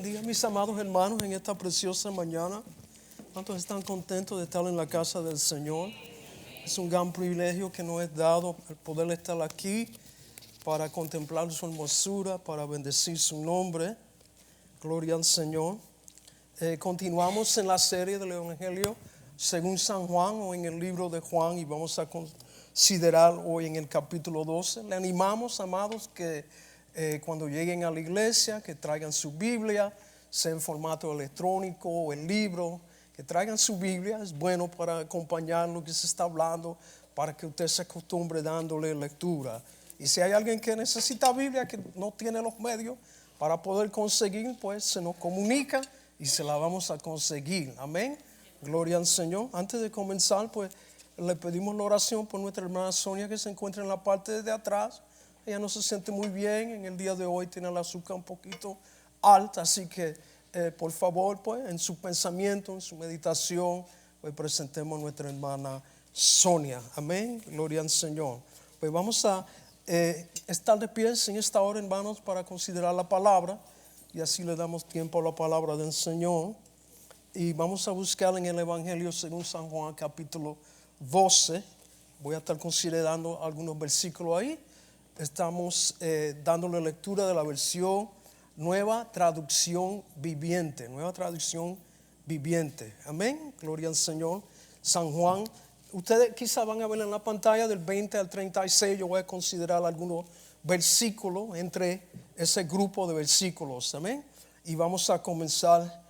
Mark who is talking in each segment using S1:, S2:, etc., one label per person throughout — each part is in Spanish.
S1: bendiga, mis amados hermanos, en esta preciosa mañana. ¿Cuántos están contentos de estar en la casa del Señor? Es un gran privilegio que nos es dado el poder estar aquí para contemplar su hermosura, para bendecir su nombre. Gloria al Señor. Continuamos en la serie del Evangelio según San Juan o en el libro de Juan y vamos a considerar hoy en el capítulo 12. Le animamos, amados, que cuando lleguen a la iglesia, que traigan su Biblia, sea en formato electrónico o en libro, que traigan su Biblia. Es bueno para acompañar lo que se está hablando, para que usted se acostumbre dándole lectura. Y si hay alguien que necesita Biblia, que no tiene los medios para poder conseguir, pues se nos comunica y se la vamos a conseguir. Amén. Gloria al Señor. Antes de comenzar, pues le pedimos la oración por nuestra hermana Sonia, que se encuentra en la parte de atrás. Ella no se siente muy bien en el día de hoy, tiene el azúcar un poquito alta, así que por favor, pues en su pensamiento, en su meditación, pues presentemos a nuestra hermana Sonia. Amén. Gloria al Señor. Pues vamos a estar de pie en esta hora, hermanos, para considerar la palabra y así le damos tiempo a la palabra del Señor. Y vamos a buscar en el Evangelio según San Juan, capítulo 12. Voy a estar considerando algunos versículos ahí. Estamos dándole lectura de la versión Nueva Traducción Viviente. Nueva Traducción Viviente. Amén. Gloria al Señor. San Juan. Ustedes quizás van a ver en la pantalla del 20 al 36. Yo voy a considerar algunos versículos entre ese grupo de versículos. Amén. Y vamos a comenzar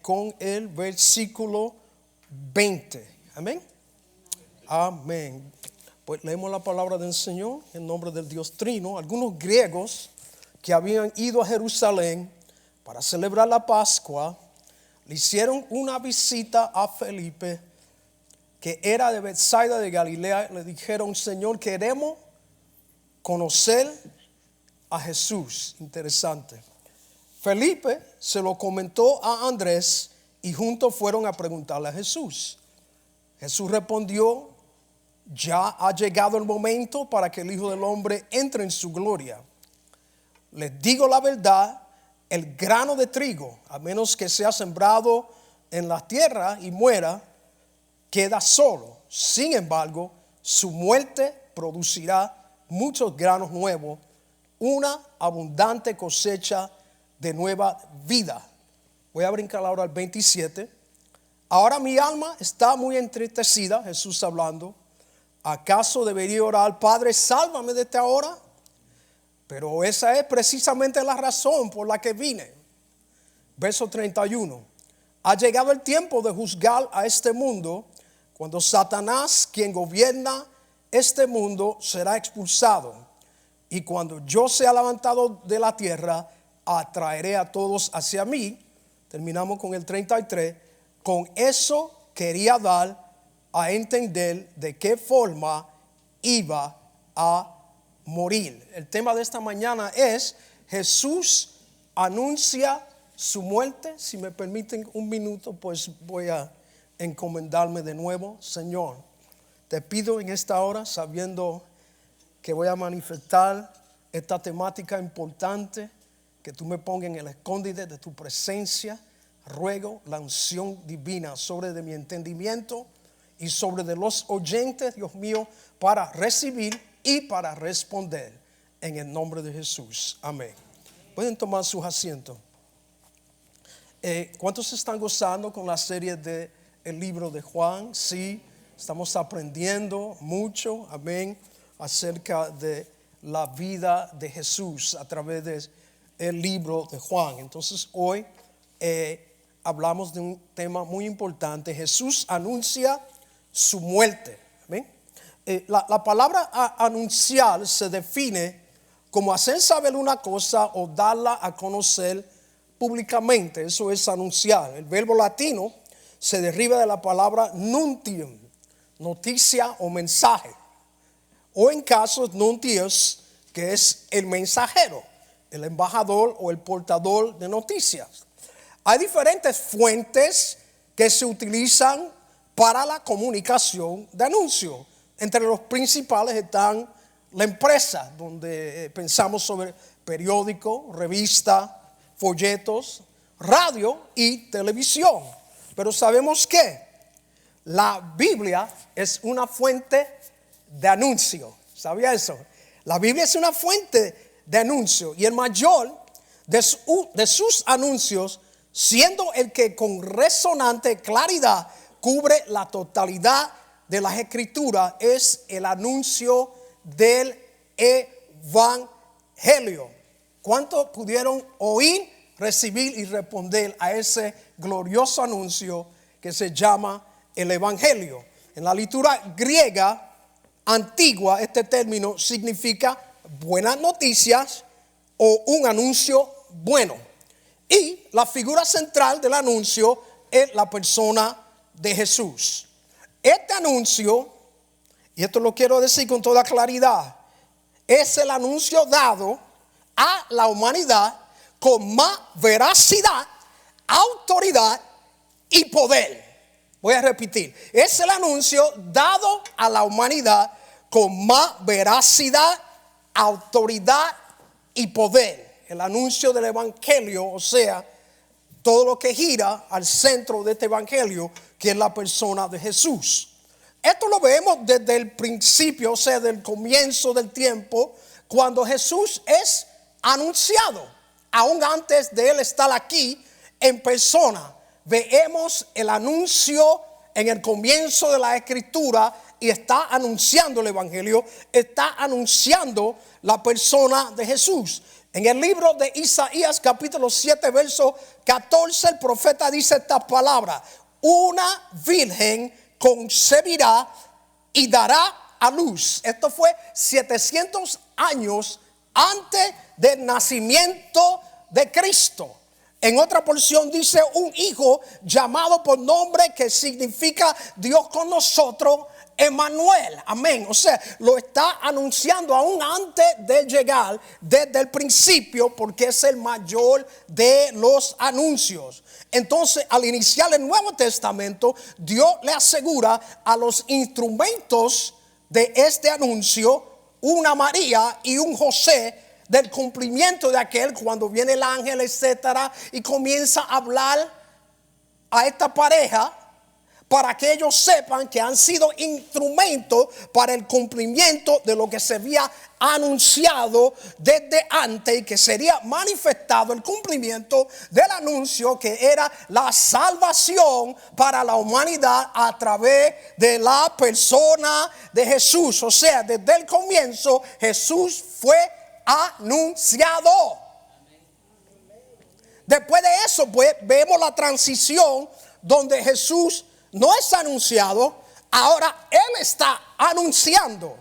S1: con el versículo 20. Amén. Amén. Pues leemos la palabra del Señor en nombre del Dios Trino. Algunos griegos que habían ido a Jerusalén para celebrar la Pascua le hicieron una visita a Felipe, que era de Betsaida de Galilea. Le dijeron: Señor, queremos conocer a Jesús. Interesante. Felipe se lo comentó a Andrés y juntos fueron a preguntarle a Jesús. Jesús respondió: ya ha llegado el momento para que el Hijo del Hombre entre en su gloria. Les digo la verdad, el grano de trigo, a menos que sea sembrado en la tierra y muera, queda solo. Sin embargo, su muerte producirá muchos granos nuevos, una abundante cosecha de nueva vida. Voy a brincar ahora al 27. Ahora mi alma está muy entristecida, Jesús hablando. ¿Acaso debería orar: Padre, sálvame de esta hora? Pero esa es precisamente la razón por la que vine. Verso 31. Ha llegado el tiempo de juzgar a este mundo, cuando Satanás, quien gobierna este mundo, será expulsado. Y cuando yo sea levantado de la tierra, atraeré a todos hacia mí. Terminamos con el 33. Con eso quería dar a entender de qué forma iba a morir. El tema de esta mañana es: Jesús anuncia su muerte. Si me permiten un minuto, pues voy a encomendarme de nuevo. Señor, te pido en esta hora, sabiendo que voy a manifestar esta temática importante, que tú me pongas en el escondite de tu presencia. Ruego la unción divina sobre de mi entendimiento y sobre de los oyentes, Dios mío, para recibir y para responder, en el nombre de Jesús. Amén. Pueden tomar sus asientos. ¿Cuántos están gozando con la serie de el libro de Juan? Sí, estamos aprendiendo mucho, amén, acerca de la vida de Jesús a través del libro de Juan. Entonces hoy hablamos de un tema muy importante. Jesús anuncia su muerte. ¿Amén? La palabra anunciar se define como hacer saber una cosa o darla a conocer públicamente. Eso es anunciar. El verbo latino se deriva de la palabra nuntium, noticia o mensaje. O en casos nuntius, que es el mensajero, el embajador o el portador de noticias. Hay diferentes fuentes que se utilizan para la comunicación de anuncio. Entre los principales están la empresa, donde pensamos sobre periódico, revista, folletos, radio y televisión. Pero sabemos que la Biblia es una fuente de anuncio. ¿Sabía eso? La Biblia es una fuente de anuncio. Y el mayor de sus anuncios, siendo el que con resonante claridad cubre la totalidad de las Escrituras, es el anuncio del Evangelio. ¿Cuántos pudieron oír, recibir y responder a ese glorioso anuncio que se llama el Evangelio? En la literatura griega antigua, este término significa buenas noticias o un anuncio bueno. Y la figura central del anuncio es la persona de Jesús. Este anuncio, y esto lo quiero decir con toda claridad, es el anuncio dado a la humanidad con más veracidad, autoridad y poder. Voy a repetir, es el anuncio dado a la humanidad con más veracidad, autoridad y poder. El anuncio del Evangelio, o sea, todo lo que gira al centro de este Evangelio, que es la persona de Jesús. Esto lo vemos desde el principio, o sea, del comienzo del tiempo, cuando Jesús es anunciado. Aún antes de él estar aquí en persona, vemos el anuncio en el comienzo de la Escritura y está anunciando el Evangelio, está anunciando la persona de Jesús. En el libro de Isaías capítulo 7 verso 14 el profeta dice estas palabras: una virgen concebirá y dará a luz. Esto fue 700 años antes del nacimiento de Cristo. En otra porción dice un hijo llamado por nombre que significa Dios con nosotros, Emmanuel. Amén. O sea, lo está anunciando aún antes de llegar, desde el principio, porque es el mayor de los anuncios. Entonces, al iniciar el Nuevo Testamento, Dios le asegura a los instrumentos de este anuncio, una María y un José, del cumplimiento de aquel cuando viene el ángel, etcétera, y comienza a hablar a esta pareja para que ellos sepan que han sido instrumentos para el cumplimiento de lo que se había anunciado desde antes y que sería manifestado el cumplimiento del anuncio que era la salvación para la humanidad a través de la persona de Jesús. O sea, desde el comienzo Jesús fue anunciado. Después de eso, pues, vemos la transición donde Jesús no es anunciado, ahora Él está anunciando.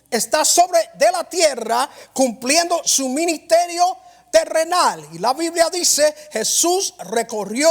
S1: Está sobre de la tierra cumpliendo su ministerio terrenal. Y la Biblia dice, Jesús recorrió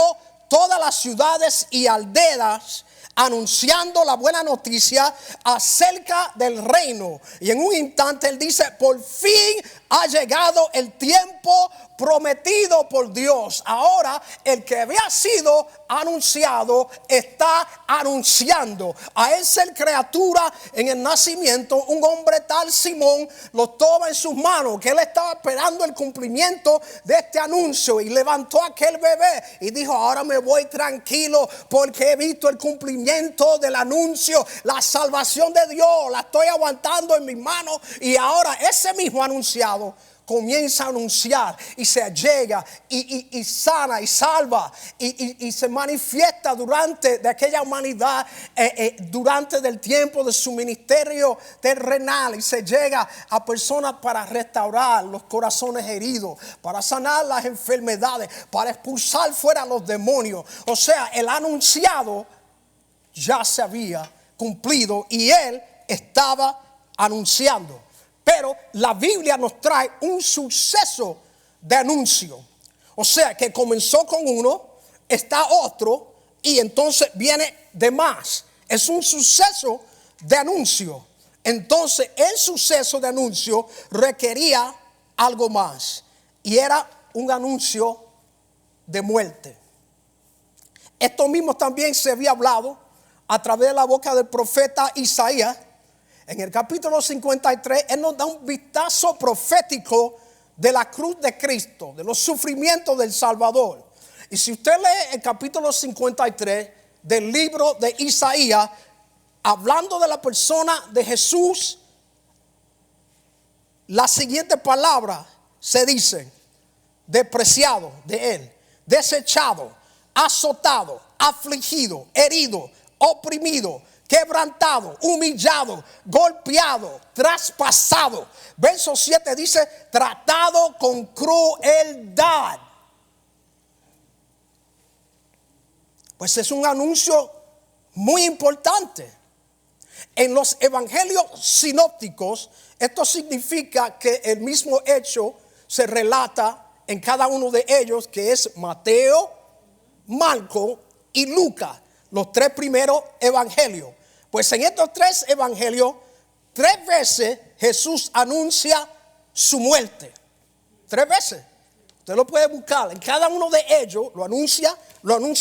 S1: todas las ciudades y aldeas anunciando la buena noticia acerca del reino. Y en un instante él dice, por fin ha llegado el tiempo prometido por Dios. Ahora el que había sido anunciado está anunciando. A esa criatura en el nacimiento, un hombre tal Simón lo toma en sus manos, que él estaba esperando el cumplimiento de este anuncio, y levantó a aquel bebé y dijo, ahora me voy tranquilo porque he visto el cumplimiento del anuncio, la salvación de Dios, la estoy aguantando en mis manos. Y ahora ese mismo anunciado comienza a anunciar y se llega y sana y salva y se manifiesta durante de aquella humanidad durante del tiempo de su ministerio terrenal, y se llega a personas para restaurar los corazones heridos, para sanar las enfermedades, para expulsar fuera los demonios. O sea, el anunciado ya se había cumplido y él estaba anunciando. Pero la Biblia nos trae un suceso de anuncio. O sea, que comenzó con uno, está otro, y entonces viene de más. Es un suceso de anuncio. Entonces, el suceso de anuncio requería algo más. Y era un anuncio de muerte. Esto mismo también se había hablado a través de la boca del profeta Isaías. En el capítulo 53, él nos da un vistazo profético de la cruz de Cristo, de los sufrimientos del Salvador. Y si usted lee el capítulo 53 del libro de Isaías, hablando de la persona de Jesús, la siguiente palabra se dice: despreciado de él, desechado, azotado, afligido, herido, oprimido, quebrantado, humillado, golpeado, traspasado. Verso 7 dice: tratado con crueldad. Pues es un anuncio muy importante. En los evangelios sinópticos, esto significa que el mismo hecho se relata en cada uno de ellos, que es Mateo, Marco y Lucas, los tres primeros evangelios. Pues en estos tres evangelios, 3 veces Jesús anuncia su muerte. 3 veces. Usted lo puede buscar. En cada uno de ellos lo anuncia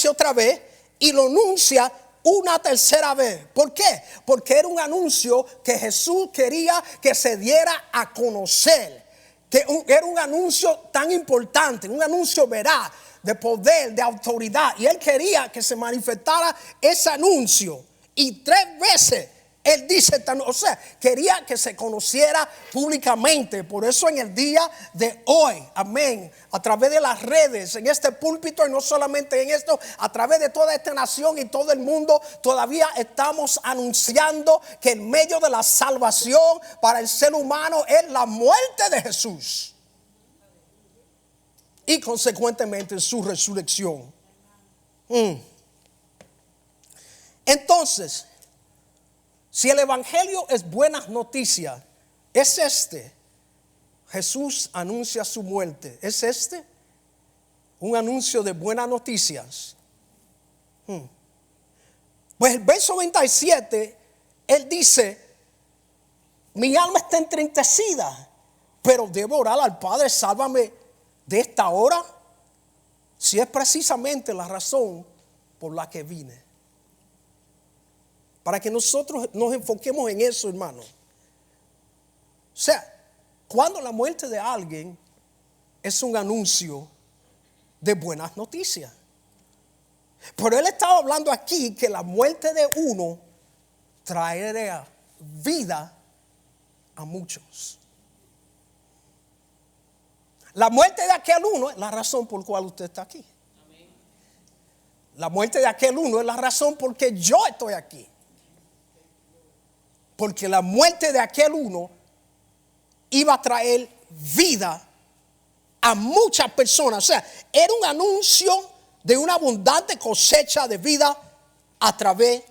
S1: otra vez y lo anuncia una tercera vez. ¿Por qué? Porque era un anuncio que Jesús quería que se diera a conocer. Que era un anuncio tan importante, un anuncio veraz, de poder, de autoridad. Y él quería que se manifestara ese anuncio. Y 3 veces él dice, o sea, quería que se conociera públicamente. Por eso en el día de hoy, amén, a través de las redes, en este púlpito, y no solamente en esto, a través de toda esta nación y todo el mundo, todavía estamos anunciando que en medio de la salvación para el ser humano es la muerte de Jesús y consecuentemente su resurrección. Entonces, si el evangelio es buenas noticias, es este. Jesús anuncia su muerte. ¿Es este un anuncio de buenas noticias? Pues el verso 27, él dice: mi alma está entristecida, pero debo orar al Padre, sálvame de esta hora. Si es precisamente la razón por la que vine. Para que nosotros nos enfoquemos en eso, hermano. O sea, cuando la muerte de alguien es un anuncio de buenas noticias. Pero él estaba hablando aquí que la muerte de uno traerá vida a muchos. La muerte de aquel uno es la razón por la cual usted está aquí. La muerte de aquel uno es la razón por que yo estoy aquí. Porque la muerte de aquel uno iba a traer vida a muchas personas. O sea, era un anuncio de una abundante cosecha de vida a través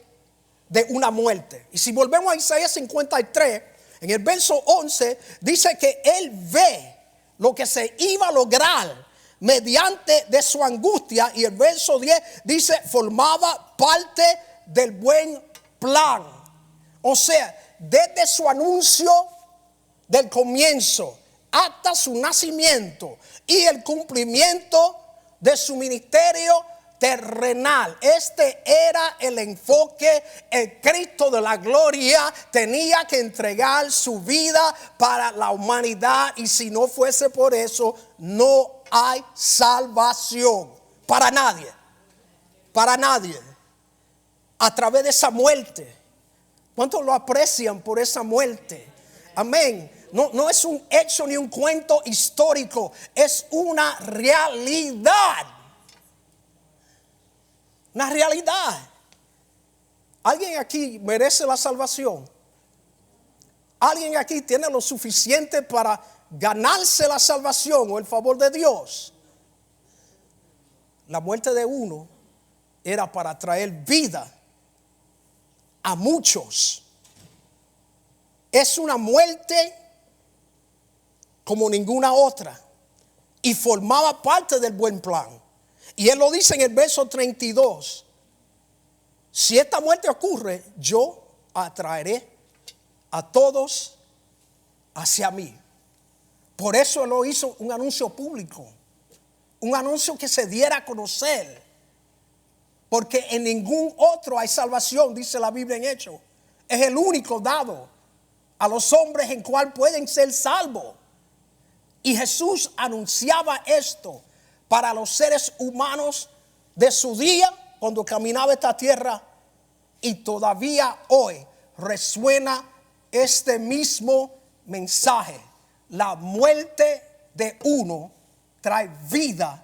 S1: de una muerte. Y si volvemos a Isaías 53, en el verso 11, dice que él ve lo que se iba a lograr mediante de su angustia. Y el verso 10 dice: formaba parte del buen plan. O sea, desde su anuncio del comienzo hasta su nacimiento y el cumplimiento de su ministerio terrenal. Este era el enfoque. El Cristo de la gloria tenía que entregar su vida para la humanidad, y si no fuese por eso, no hay salvación para nadie. Para nadie. A través de esa muerte. ¿Cuántos lo aprecian por esa muerte? Amén. No es un hecho ni un cuento histórico. Es una realidad. Una realidad. ¿Alguien aquí merece la salvación? ¿Alguien aquí tiene lo suficiente para ganarse la salvación o el favor de Dios? La muerte de uno era para traer vida a muchos. Es una muerte como ninguna otra y formaba parte del buen plan. Y él lo dice en el verso 32: si esta muerte ocurre, yo atraeré a todos hacia mí. Por eso él lo hizo un anuncio público, un anuncio que se diera a conocer. Porque en ningún otro hay salvación, dice la Biblia en Hechos. Es el único dado a los hombres en cual pueden ser salvos.
S2: Y Jesús anunciaba esto para los seres humanos de su día cuando caminaba esta tierra, y todavía hoy resuena este mismo mensaje. La muerte de uno trae vida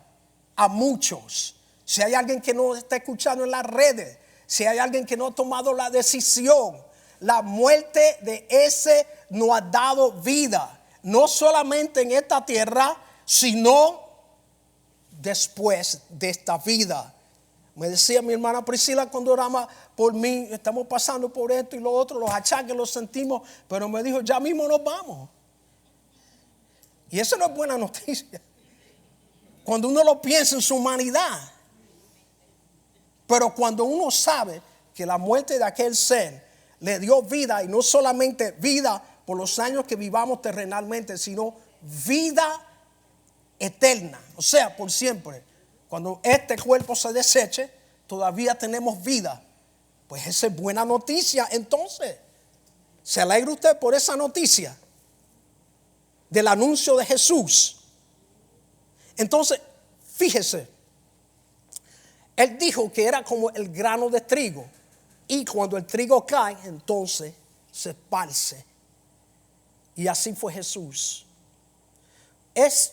S2: a muchos. Si hay alguien que no está escuchando en las redes, si hay alguien que no ha tomado la decisión, la muerte de ese no ha dado vida, no solamente en esta tierra, sino después de esta vida. Me decía mi hermana Priscila cuando oraba por mí, estamos pasando por esto y lo otro, los achaques los sentimos, pero me dijo, ya mismo nos vamos. Y eso no es buena noticia. Cuando uno lo piensa en su humanidad. Pero cuando uno sabe que la muerte de aquel ser le dio vida, y no solamente vida por los años que vivamos terrenalmente, sino vida eterna, o sea, por siempre. Cuando este cuerpo se deseche, todavía tenemos vida. Pues esa es buena noticia. Entonces, ¿se alegra usted por esa noticia del anuncio de Jesús? Entonces, fíjese, él dijo que era como el grano de trigo, y cuando el trigo cae, entonces se esparce. Y así fue Jesús. Es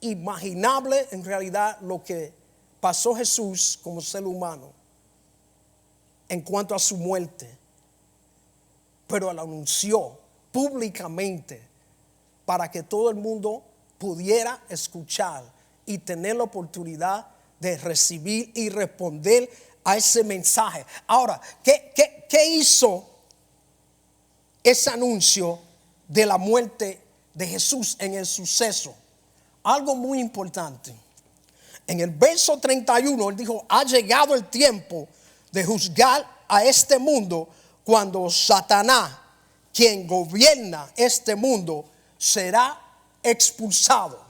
S2: imaginable en realidad lo que pasó Jesús como ser humano en cuanto a su muerte, pero lo anunció públicamente para que todo el mundo pudiera escuchar y tener la oportunidad de recibir y responder a ese mensaje. Ahora, ¿qué hizo ese anuncio de la muerte de Jesús en el suceso? Algo muy importante. En el verso 31, él dijo, ha llegado el tiempo de juzgar a este mundo cuando Satanás, quien gobierna este mundo, será expulsado.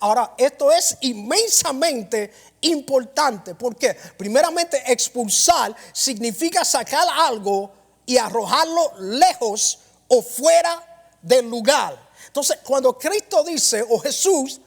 S2: Ahora, esto es inmensamente importante. ¿Por qué? Primeramente, expulsar significa sacar algo y arrojarlo lejos o fuera del lugar. Entonces, cuando Cristo dice, o Jesús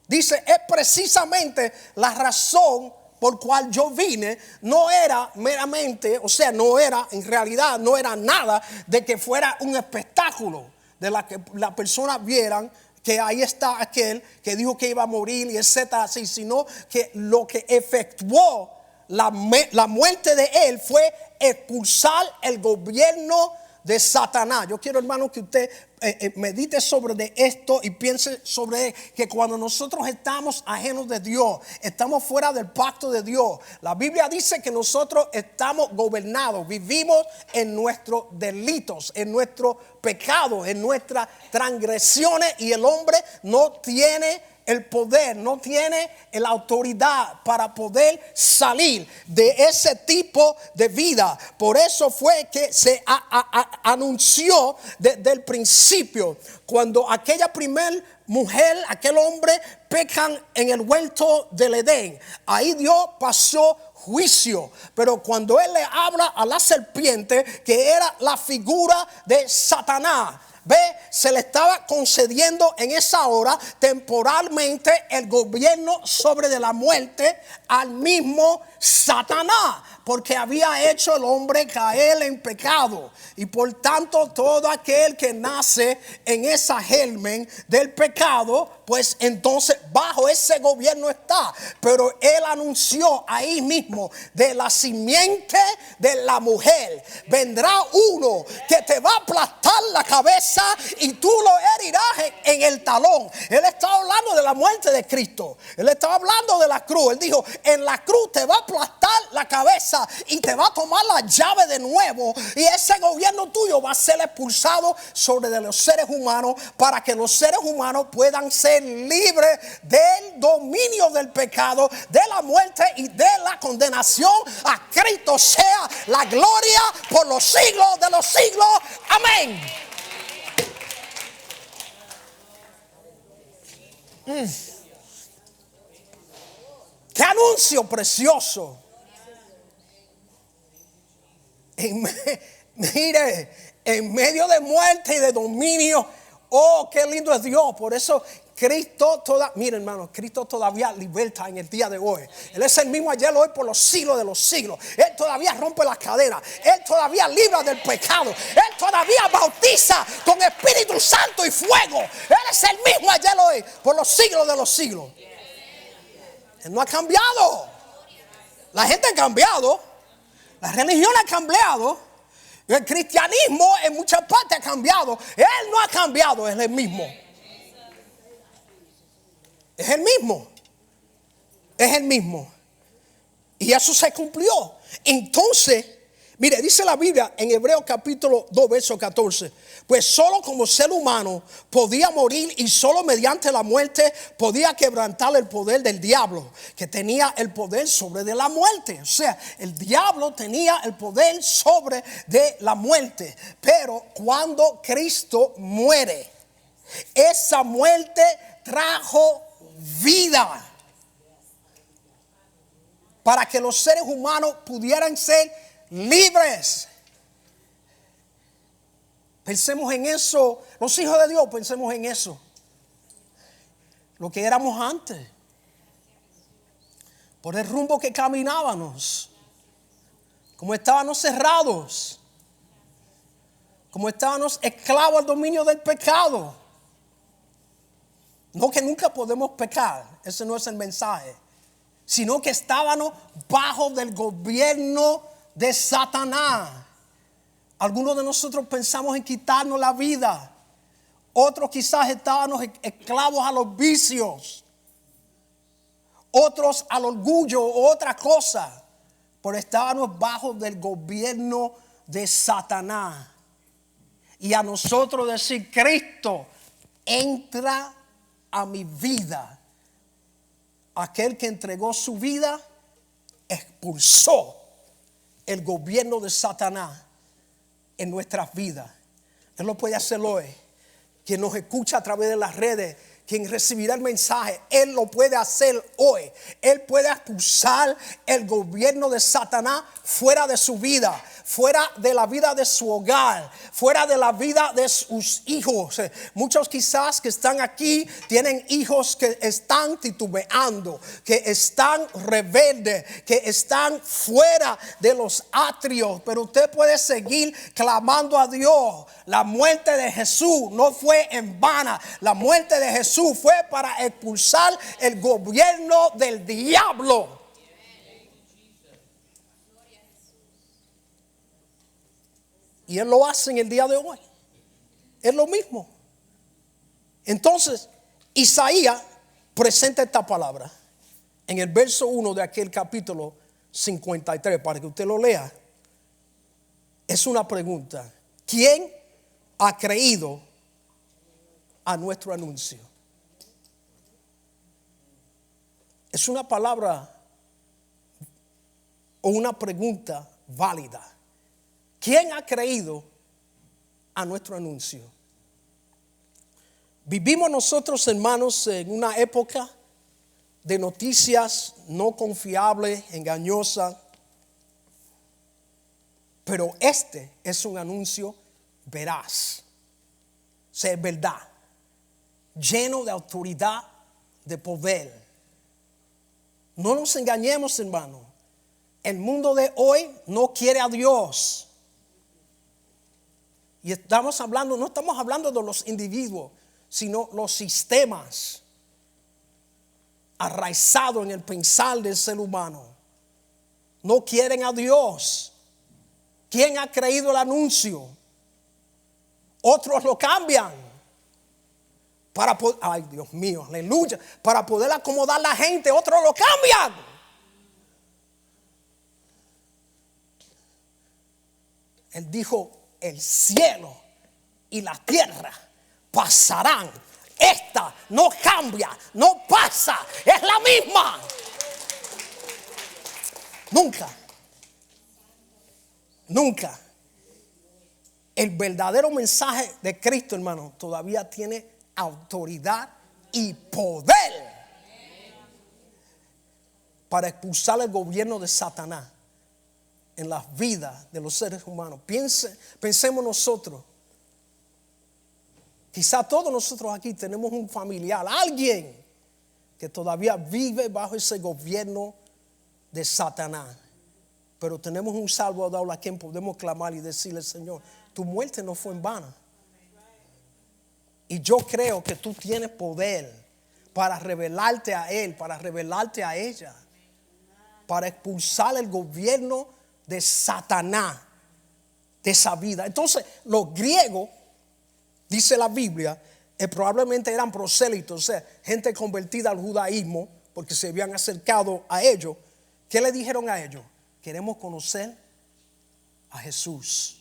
S2: dice, es precisamente la razón por cual yo vine, no era meramente, o sea, no era, en realidad, no era nada de que fuera un espectáculo, de la que las personas vieran que ahí está aquel que dijo que iba a morir y etcétera, así, sino que lo que efectuó la muerte de él fue expulsar el gobierno de Satanás. Yo quiero, hermano, que usted medite sobre esto y piense sobre que cuando nosotros estamos ajenos de Dios, estamos fuera del pacto de Dios, la Biblia dice que nosotros estamos gobernados, vivimos en nuestros delitos, en nuestros pecados, en nuestras transgresiones, y el hombre no tiene el poder, no tiene la autoridad para poder salir de ese tipo de vida. Por eso fue que se anunció desde el principio, cuando aquella primer mujer, aquel hombre pecan en el huerto del Edén. Ahí Dios pasó juicio, pero cuando él le habla a la serpiente, que era la figura de Satanás, se le estaba concediendo en esa hora temporalmente el gobierno sobre de la muerte al mismo Satanás, porque había hecho el hombre caer en pecado, y por tanto todo aquel que nace en esa germen del pecado, pues entonces bajo ese gobierno está. Pero él anunció ahí mismo, de la simiente de la mujer vendrá uno que te va a aplastar la cabeza y tú lo herirás en el talón. Él estaba hablando de la muerte de Cristo, él estaba hablando de la cruz. Él dijo, en la cruz te va a aplastar la cabeza y te va a tomar la llave de nuevo, y ese gobierno tuyo va a ser expulsado sobre de los seres humanos, para que los seres humanos puedan ser libres del dominio del pecado, de la muerte y de la condenación. A Cristo sea la gloria por los siglos de los siglos. Amén. ¡Qué anuncio precioso! Mire, en medio de muerte y de dominio, oh, qué lindo es Dios. Por eso miren hermano, Cristo todavía liberta en el día de hoy. Él es el mismo ayer, hoy, por los siglos de los siglos. Él todavía rompe las cadenas. Él todavía libra del pecado. Él todavía bautiza con Espíritu Santo y fuego. Él es el mismo ayer, hoy, por los siglos de los siglos. Él no ha cambiado. La gente ha cambiado. La religión ha cambiado. El cristianismo en muchas partes ha cambiado. Él no ha cambiado, es el mismo. Es el mismo. Es el mismo. Y eso se cumplió. Entonces, mire, dice la Biblia en Hebreos capítulo 2, verso 14. Pues solo como ser humano podía morir y solo mediante la muerte podía quebrantar el poder del diablo, que tenía el poder sobre de la muerte. O sea, el diablo tenía el poder sobre de la muerte. Pero cuando Cristo muere, esa muerte trajo vida para que los seres humanos pudieran ser libres. Pensemos en eso, los hijos de Dios, pensemos en eso. Lo que éramos antes, por el rumbo que caminábamos, como estábamos cerrados, como estábamos esclavos al dominio del pecado. No que nunca podemos pecar, ese no es el mensaje, sino que estábamos bajo del gobierno de Satanás. Algunos de nosotros pensamos en quitarnos la vida. Otros quizás estábamos esclavos a los vicios. Otros al orgullo o otra cosa. Pero estábamos bajo del gobierno de Satanás. Y a nosotros decir, Cristo, entra a mi vida. Aquel que entregó su vida expulsó el gobierno de Satanás en nuestras vidas. Él lo puede hacer hoy. Quien nos escucha a través de las redes, quien recibirá el mensaje, Él lo puede hacer hoy. Él puede expulsar el gobierno de Satanás fuera de su vida, fuera de la vida de su hogar, fuera de la vida de sus hijos. Muchos quizás que están aquí tienen hijos que están titubeando, que están rebeldes, que están fuera de los atrios. Pero usted puede seguir clamando a Dios. La muerte de Jesús no fue en vano. La muerte de Jesús fue para expulsar el gobierno del diablo. Y Él lo hace en el día de hoy. Es lo mismo. Entonces, Isaías presenta esta palabra en el verso 1 de aquel capítulo 53, para que usted lo lea. Es una pregunta. ¿Quién ha creído a nuestro anuncio? Es una palabra o una pregunta válida. ¿Quién ha creído a nuestro anuncio? Vivimos nosotros, hermanos, en una época de noticias no confiables, engañosas. Pero este es un anuncio veraz. O sea, es verdad. Lleno de autoridad, de poder. No nos engañemos, hermano. El mundo de hoy no quiere a Dios. Y estamos hablando, no estamos hablando de los individuos, sino los sistemas arraizados en el pensar del ser humano. No quieren a Dios. ¿Quién ha creído el anuncio? Otros lo cambian para poder, ay Dios mío, aleluya, para poder acomodar a la gente. Otros lo cambian. Él dijo, el cielo y la tierra pasarán. Esta no cambia, no pasa, es la misma. Nunca. Nunca. El verdadero mensaje de Cristo, hermano, todavía tiene autoridad y poder para expulsar el gobierno de Satanás en las vidas de los seres humanos. Pensemos nosotros. Quizá todos nosotros aquí tenemos un familiar, alguien que todavía vive bajo ese gobierno de Satanás. Pero tenemos un Salvador a quien podemos clamar y decirle: Señor, tu muerte no fue en vano. Y yo creo que tú tienes poder para revelarte a él, para revelarte a ella, para expulsar el gobierno de Satanás de esa vida. Entonces, los griegos, dice la Biblia, probablemente eran prosélitos, o sea, gente convertida al judaísmo, porque se habían acercado a ellos. ¿Qué le dijeron a ellos? Queremos conocer a Jesús.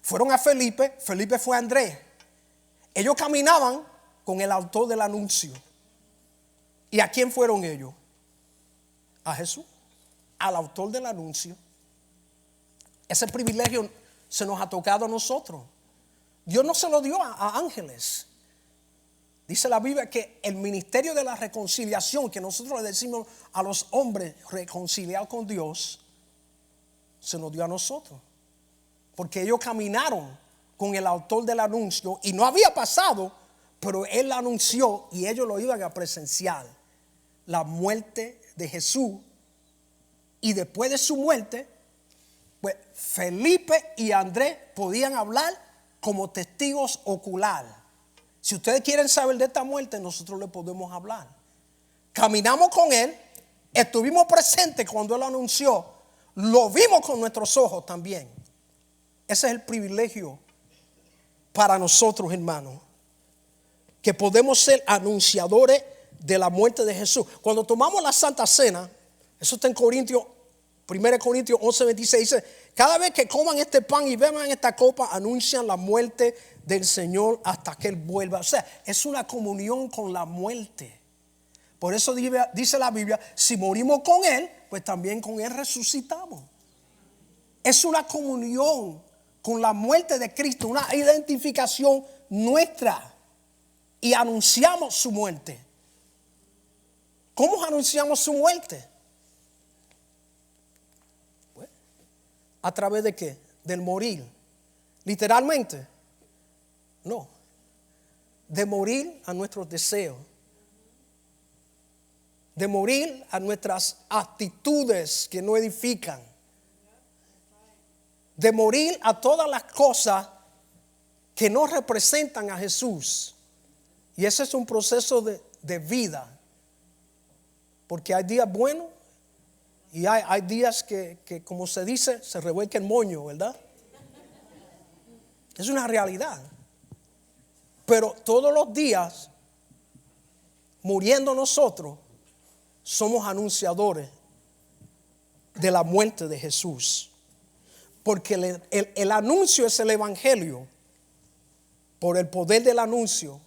S2: Fueron a Felipe, Felipe fue a Andrés. Ellos caminaban con el autor del anuncio. ¿Y a quién fueron ellos? A Jesús, al autor del anuncio. Ese privilegio se nos ha tocado a nosotros. Dios no se lo dio a ángeles. Dice la Biblia que el ministerio de la reconciliación, que nosotros le decimos a los hombres reconciliar con Dios, se nos dio a nosotros. Porque ellos caminaron con el autor del anuncio y no había pasado, pero él anunció y ellos lo iban a presenciar. La muerte de Jesús. Y después de su muerte, pues Felipe y Andrés podían hablar como testigos oculares. Si ustedes quieren saber de esta muerte, nosotros le podemos hablar. Caminamos con él, estuvimos presentes cuando él anunció, lo vimos con nuestros ojos también. Ese es el privilegio para nosotros, hermanos, que podemos ser anunciadores de la muerte de Jesús. Cuando tomamos la Santa Cena, eso está en 1 Corintios 11:26, dice: cada vez que coman este pan y beban esta copa, anuncian la muerte del Señor hasta que Él vuelva. O sea, es una comunión con la muerte. Por eso dice la Biblia: si morimos con Él, pues también con Él resucitamos. Es una comunión con la muerte de Cristo, una identificación nuestra. Y anunciamos su muerte. ¿Cómo anunciamos su muerte? Pues, ¿a través de qué? Del morir. Literalmente. No. De morir a nuestros deseos. De morir a nuestras actitudes que no edifican. De morir a todas las cosas que no representan a Jesús. Y ese es un proceso de vida. Porque hay días buenos y hay días que, como se dice, se revuelca el moño, ¿verdad? Es una realidad. Pero todos los días, muriendo nosotros, somos anunciadores de la muerte de Jesús. Porque el anuncio es el evangelio. Por el poder del anuncio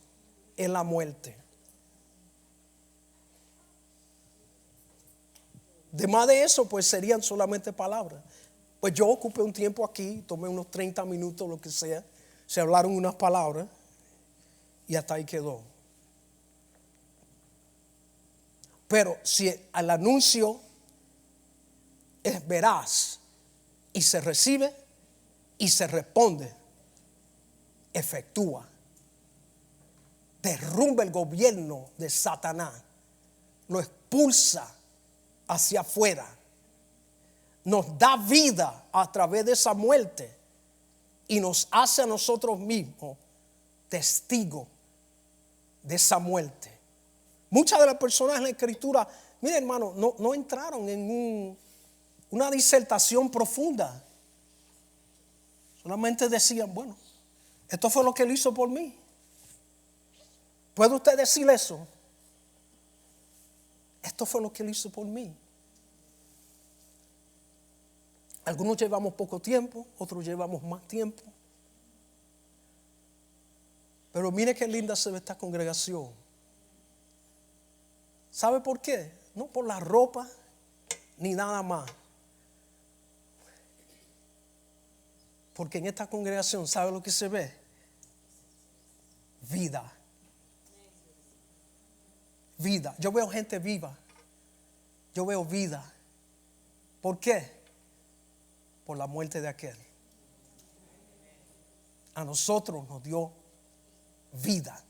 S2: es la muerte. Además de eso, pues serían solamente palabras. Pues yo ocupé un tiempo aquí, tomé unos 30 minutos, lo que sea. Se hablaron unas palabras y hasta ahí quedó. Pero si el anuncio es veraz y se recibe y se responde, efectúa, derrumba el gobierno de Satanás, lo expulsa hacia afuera, nos da vida a través de esa muerte y nos hace a nosotros mismos testigos de esa muerte. Muchas de las personas en la Escritura, miren hermano, no entraron en una disertación profunda. Solamente decían: bueno, esto fue lo que Él hizo por mí. ¿Puede usted decir eso? Esto fue lo que Él hizo por mí. Algunos llevamos poco tiempo, otros llevamos más tiempo. Pero mire qué linda se ve esta congregación. ¿Sabe por qué? No por la ropa ni nada más. Porque en esta congregación, ¿sabe lo que se ve? Vida. Vida. Yo veo gente viva. Yo veo vida. ¿Por qué? Por la muerte de aquel. a nosotros nos dio vida.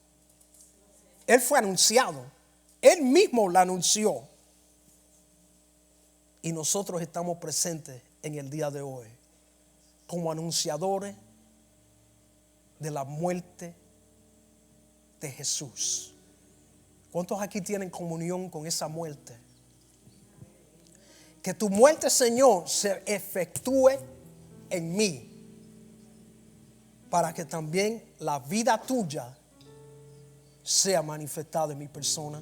S2: Él fue anunciado. Él mismo la anunció. Y nosotros estamos presentes en el día de hoy como anunciadores de la muerte de Jesús. ¿Cuántos aquí tienen comunión con esa muerte? Que tu muerte, Señor, se efectúe en mí, para que también la vida tuya sea manifestada en mi persona.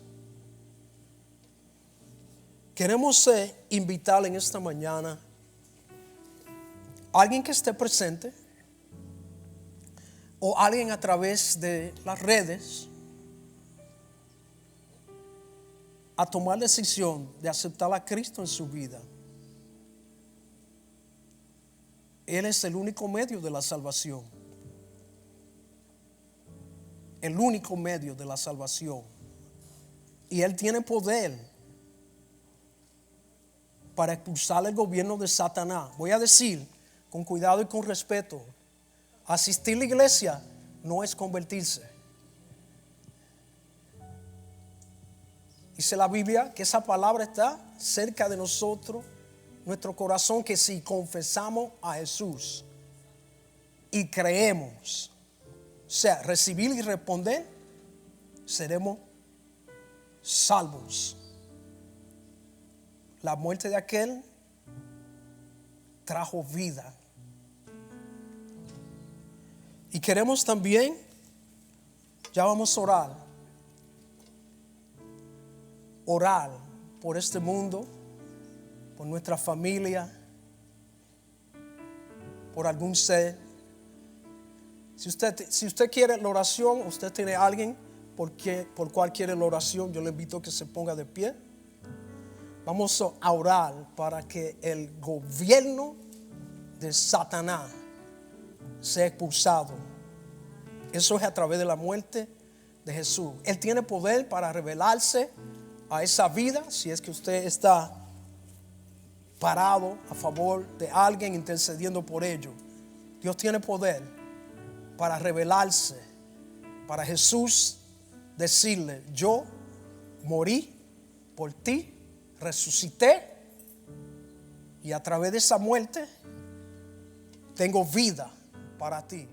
S2: Queremos invitarle en esta mañana a alguien que esté presente o alguien a través de las redes a tomar la decisión de aceptar a Cristo en su vida. Él es el único medio de la salvación. El único medio de la salvación. Y Él tiene poder para expulsar el gobierno de Satanás. Voy a decir con cuidado y con respeto: asistir a la iglesia no es convertirse. Dice la Biblia que esa palabra está cerca de nosotros, nuestro corazón, que si confesamos a Jesús y creemos, o sea, recibir y responder, seremos salvos. La muerte de aquel trajo vida. Y queremos también, ya vamos a orar por este mundo, por nuestra familia, por algún ser. Si usted quiere la oración, usted tiene a alguien por cual quiere la oración, yo le invito a que se ponga de pie. Vamos a orar para que el gobierno de Satanás sea expulsado. Eso es a través de la muerte de Jesús. Él tiene poder para revelarse a esa vida, si es que usted está parado a favor de alguien, intercediendo por ello. Dios tiene poder para revelarse, para Jesús decirle: yo morí por ti, resucité, y a través de esa muerte tengo vida para ti.